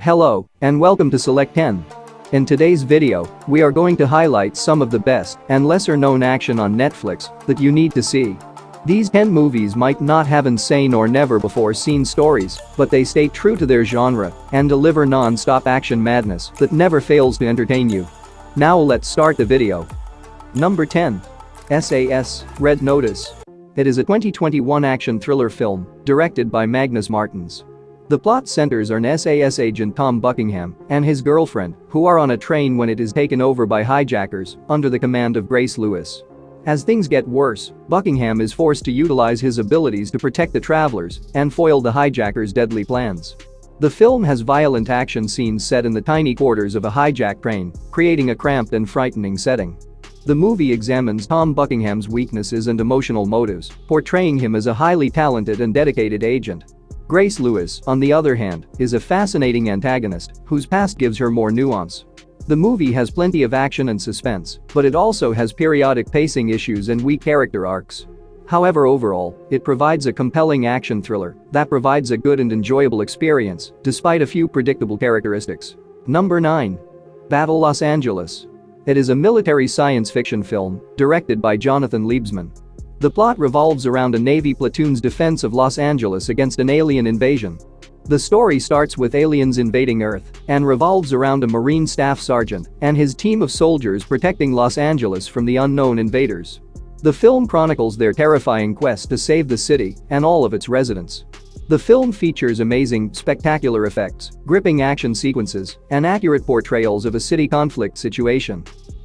Hello, and welcome to Select 10. In today's video, we are going to highlight some of the best and lesser-known action on Netflix that you need to see. These 10 movies might not have insane or never-before-seen stories, but they stay true to their genre and deliver non-stop action madness that never fails to entertain you. Now let's start the video. Number 10. SAS, Red Notice. It is a 2021 action thriller film directed by Magnus Martins. The plot centers on SAS agent Tom Buckingham and his girlfriend, who are on a train when it is taken over by hijackers under the command of Grace Lewis. As things get worse, Buckingham is forced to utilize his abilities to protect the travelers and foil the hijackers' deadly plans. The film has violent action scenes set in the tiny quarters of a hijacked train, creating a cramped and frightening setting. The movie examines Tom Buckingham's weaknesses and emotional motives, portraying him as a highly talented and dedicated agent. Grace Lewis, on the other hand, is a fascinating antagonist whose past gives her more nuance. The movie has plenty of action and suspense, but it also has periodic pacing issues and weak character arcs. However, overall, it provides a compelling action thriller that provides a good and enjoyable experience despite a few predictable characteristics. Number 9. Battle Los Angeles. It is a military science fiction film directed by Jonathan Liebsman. The plot revolves around a Navy platoon's defense of Los Angeles against an alien invasion. The story starts with aliens invading Earth and revolves around a Marine staff sergeant and his team of soldiers protecting Los Angeles from the unknown invaders. The film chronicles their terrifying quest to save the city and all of its residents. The film features amazing, spectacular effects, gripping action sequences, and accurate portrayals of a city conflict situation.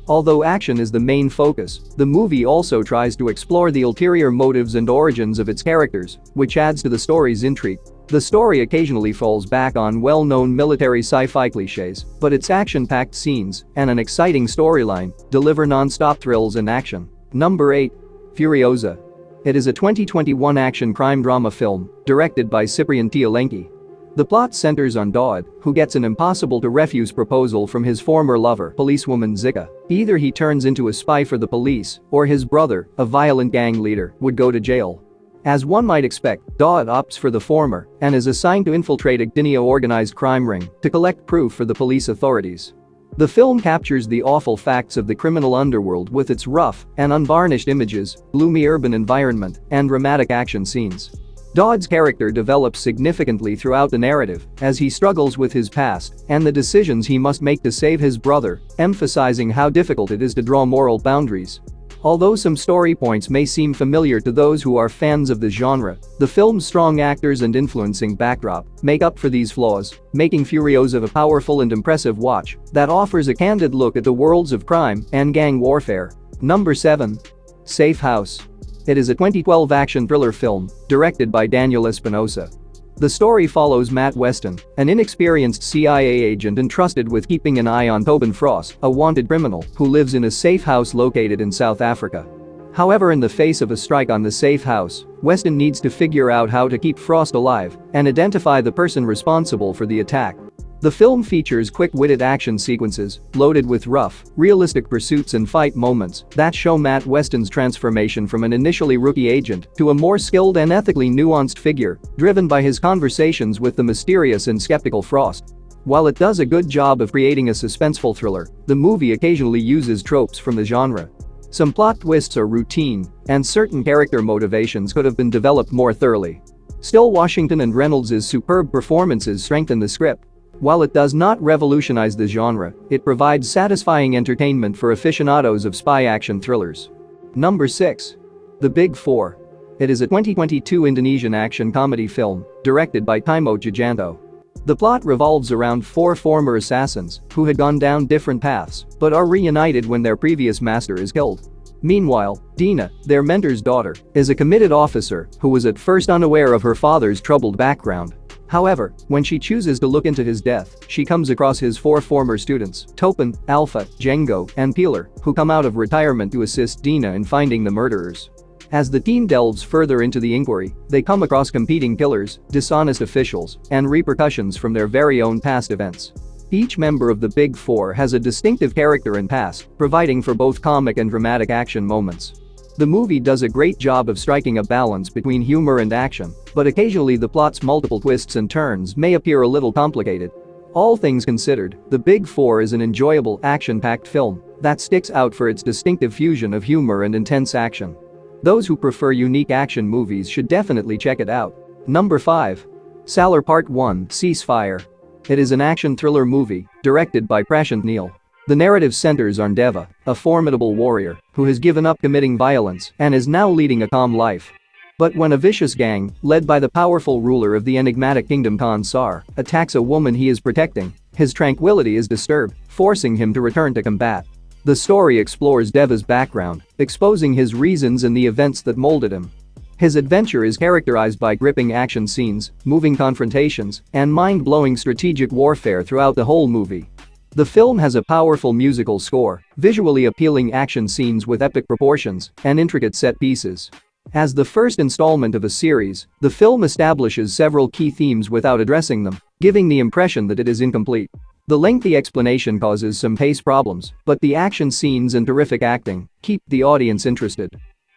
Although action is the main focus, the movie also tries to explore the ulterior motives and origins of its characters, which adds to the story's intrigue. The story occasionally falls back on well-known military sci-fi cliches, but its action-packed scenes and an exciting storyline deliver non-stop thrills and action. Number 8. Furiosa. It is a 2021 action crime drama film directed by Cyprian Tielenki. The plot centers on Dodd, who gets an impossible-to-refuse proposal from his former lover, policewoman Zika. Either he turns into a spy for the police, or his brother, a violent gang leader, would go to jail. As one might expect, Dodd opts for the former and is assigned to infiltrate a Guinea organized crime ring to collect proof for the police authorities. The film captures the awful facts of the criminal underworld with its rough and unvarnished images, gloomy urban environment, and dramatic action scenes. Dodd's character develops significantly throughout the narrative as he struggles with his past and the decisions he must make to save his brother, emphasizing how difficult it is to draw moral boundaries. Although some story points may seem familiar to those who are fans of the genre, the film's strong actors and influencing backdrop make up for these flaws, making Furiosa a powerful and impressive watch that offers a candid look at the worlds of crime and gang warfare. Number 7. Safe House. It is a 2012 action thriller film directed by Daniel Espinosa. The story follows Matt Weston, an inexperienced CIA agent entrusted with keeping an eye on Tobin Frost, a wanted criminal who lives in a safe house located in South Africa. However, in the face of a strike on the safe house, Weston needs to figure out how to keep Frost alive and identify the person responsible for the attack. The film features quick-witted action sequences loaded with rough, realistic pursuits and fight moments that show Matt Weston's transformation from an initially rookie agent to a more skilled and ethically nuanced figure, driven by his conversations with the mysterious and skeptical Frost. While it does a good job of creating a suspenseful thriller, the movie occasionally uses tropes from the genre. Some plot twists are routine, and certain character motivations could have been developed more thoroughly. Still, Washington and Reynolds' superb performances strengthen the script. While it does not revolutionize the genre, it provides satisfying entertainment for aficionados of spy action thrillers. Number 6. The Big Four. It is a 2022 Indonesian action comedy film directed by Timo Tjahjanto. The plot revolves around 4 former assassins who had gone down different paths but are reunited when their previous master is killed. Meanwhile, Dina, their mentor's daughter, is a committed officer who was at first unaware of her father's troubled background. However, when she chooses to look into his death, she comes across his 4 former students, Topin, Alpha, Django, and Peeler, who come out of retirement to assist Dina in finding the murderers. As the team delves further into the inquiry, they come across competing killers, dishonest officials, and repercussions from their very own past events. Each member of the Big Four has a distinctive character and past, providing for both comic and dramatic action moments. The movie does a great job of striking a balance between humor and action, but occasionally the plot's multiple twists and turns may appear a little complicated. All things considered, The Big Four is an enjoyable, action-packed film that sticks out for its distinctive fusion of humor and intense action. Those who prefer unique action movies should definitely check it out. Number 5. Salar Part-1 Ceasefire. It is an action thriller movie directed by Prashant Neel. The narrative centers on Deva, a formidable warrior who has given up committing violence and is now leading a calm life. But when a vicious gang, led by the powerful ruler of the enigmatic kingdom Khan Sar, attacks a woman he is protecting, his tranquility is disturbed, forcing him to return to combat. The story explores Deva's background, exposing his reasons and the events that molded him. His adventure is characterized by gripping action scenes, moving confrontations, and mind-blowing strategic warfare throughout the whole movie. The film has a powerful musical score, visually appealing action scenes with epic proportions, and intricate set pieces. As the first installment of a series, the film establishes several key themes without addressing them, giving the impression that it is incomplete. The lengthy explanation causes some pace problems, but the action scenes and terrific acting keep the audience interested.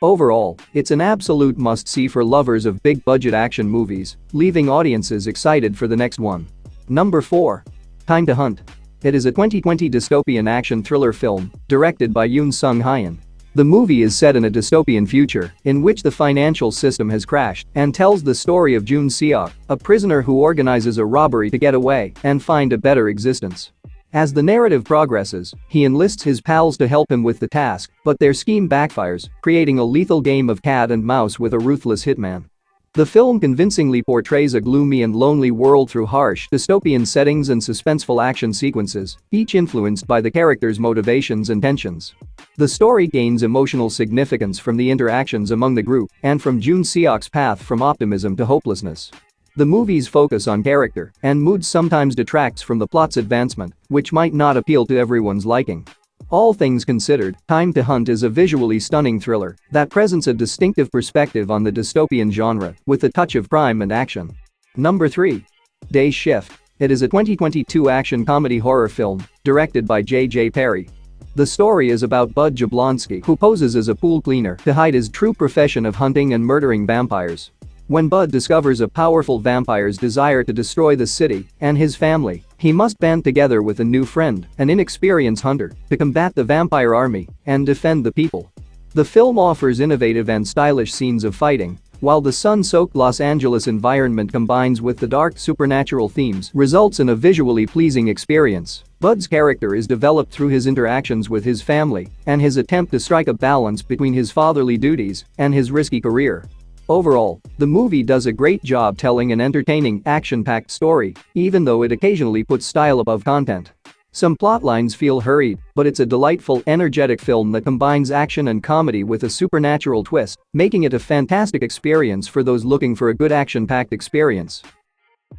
Overall, it's an absolute must-see for lovers of big-budget action movies, leaving audiences excited for the next one. Number 4. Time to Hunt. It is a 2020 dystopian action thriller film directed by Yoon Sung-hyun. The movie is set in a dystopian future in which the financial system has crashed and tells the story of Jun Seok, a prisoner who organizes a robbery to get away and find a better existence. As the narrative progresses, he enlists his pals to help him with the task, but their scheme backfires, creating a lethal game of cat and mouse with a ruthless hitman. The film convincingly portrays a gloomy and lonely world through harsh, dystopian settings and suspenseful action sequences, each influenced by the characters' motivations and tensions. The story gains emotional significance from the interactions among the group and from Jun Seok's path from optimism to hopelessness. The movie's focus on character and mood sometimes detracts from the plot's advancement, which might not appeal to everyone's liking. All things considered, Time to Hunt is a visually stunning thriller that presents a distinctive perspective on the dystopian genre with a touch of crime and action. Number 3. Day Shift. It is a 2022 action comedy horror film directed by J.J. Perry. The story is about Bud Jablonski, who poses as a pool cleaner to hide his true profession of hunting and murdering vampires. When Bud discovers a powerful vampire's desire to destroy the city and his family, he must band together with a new friend, an inexperienced hunter, to combat the vampire army and defend the people. The film offers innovative and stylish scenes of fighting, while the sun-soaked Los Angeles environment combines with the dark supernatural themes, results in a visually pleasing experience. Bud's character is developed through his interactions with his family and his attempt to strike a balance between his fatherly duties and his risky career. Overall, the movie does a great job telling an entertaining, action-packed story, even though it occasionally puts style above content. Some plotlines feel hurried, but it's a delightful, energetic film that combines action and comedy with a supernatural twist, making it a fantastic experience for those looking for a good action-packed experience.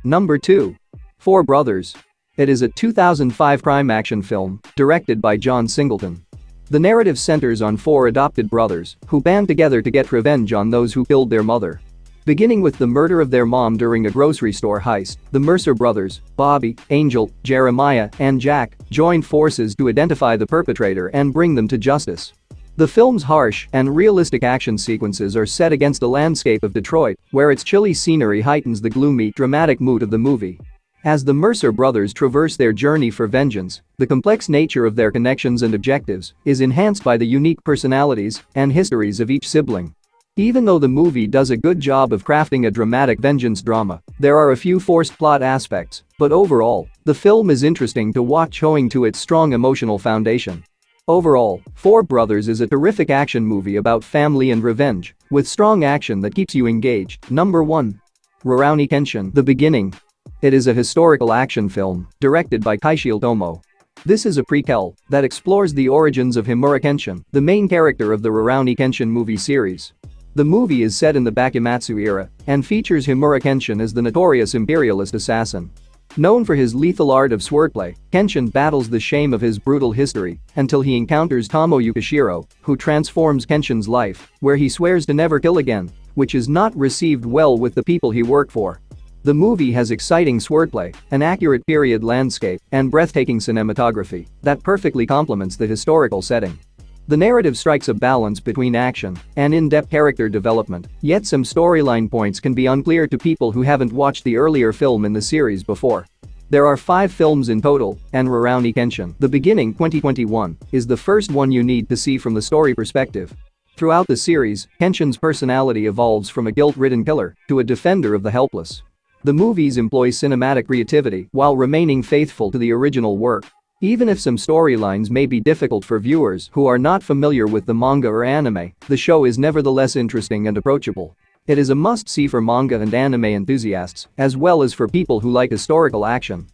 Number 2. Four Brothers. It is a 2005 crime action film directed by John Singleton. The narrative centers on four adopted brothers who band together to get revenge on those who killed their mother. Beginning with the murder of their mom during a grocery store heist, the Mercer brothers, Bobby, Angel, Jeremiah, and Jack, joined forces to identify the perpetrator and bring them to justice. The film's harsh and realistic action sequences are set against the landscape of Detroit, where its chilly scenery heightens the gloomy, dramatic mood of the movie. As the Mercer brothers traverse their journey for vengeance, the complex nature of their connections and objectives is enhanced by the unique personalities and histories of each sibling. Even though the movie does a good job of crafting a dramatic vengeance drama, there are a few forced plot aspects, but overall, the film is interesting to watch owing to its strong emotional foundation. Overall, Four Brothers is a terrific action movie about family and revenge, with strong action that keeps you engaged. Number 1. Rurouni Kenshin: The Beginning. It is a historical action film directed by Keishio Tomo. This is a prequel that explores the origins of Himura Kenshin, the main character of the Rurouni Kenshin movie series. The movie is set in the Bakumatsu era and features Himura Kenshin as the notorious imperialist assassin. Known for his lethal art of swordplay, Kenshin battles the shame of his brutal history until he encounters Tomo Yukishiro, who transforms Kenshin's life, where he swears to never kill again, which is not received well with the people he worked for. The movie has exciting swordplay, an accurate period landscape, and breathtaking cinematography that perfectly complements the historical setting. The narrative strikes a balance between action and in-depth character development, yet some storyline points can be unclear to people who haven't watched the earlier film in the series before. There are 5 films in total, and Rurouni Kenshin, The Beginning 2021, is the first one you need to see from the story perspective. Throughout the series, Kenshin's personality evolves from a guilt-ridden killer to a defender of the helpless. The movies employ cinematic creativity while remaining faithful to the original work. Even if some storylines may be difficult for viewers who are not familiar with the manga or anime, the show is nevertheless interesting and approachable. It is a must-see for manga and anime enthusiasts, as well as for people who like historical action.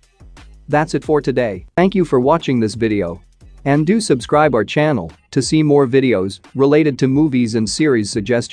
That's it for today. Thank you for watching this video. And do subscribe our channel to see more videos related to movies and series suggestions.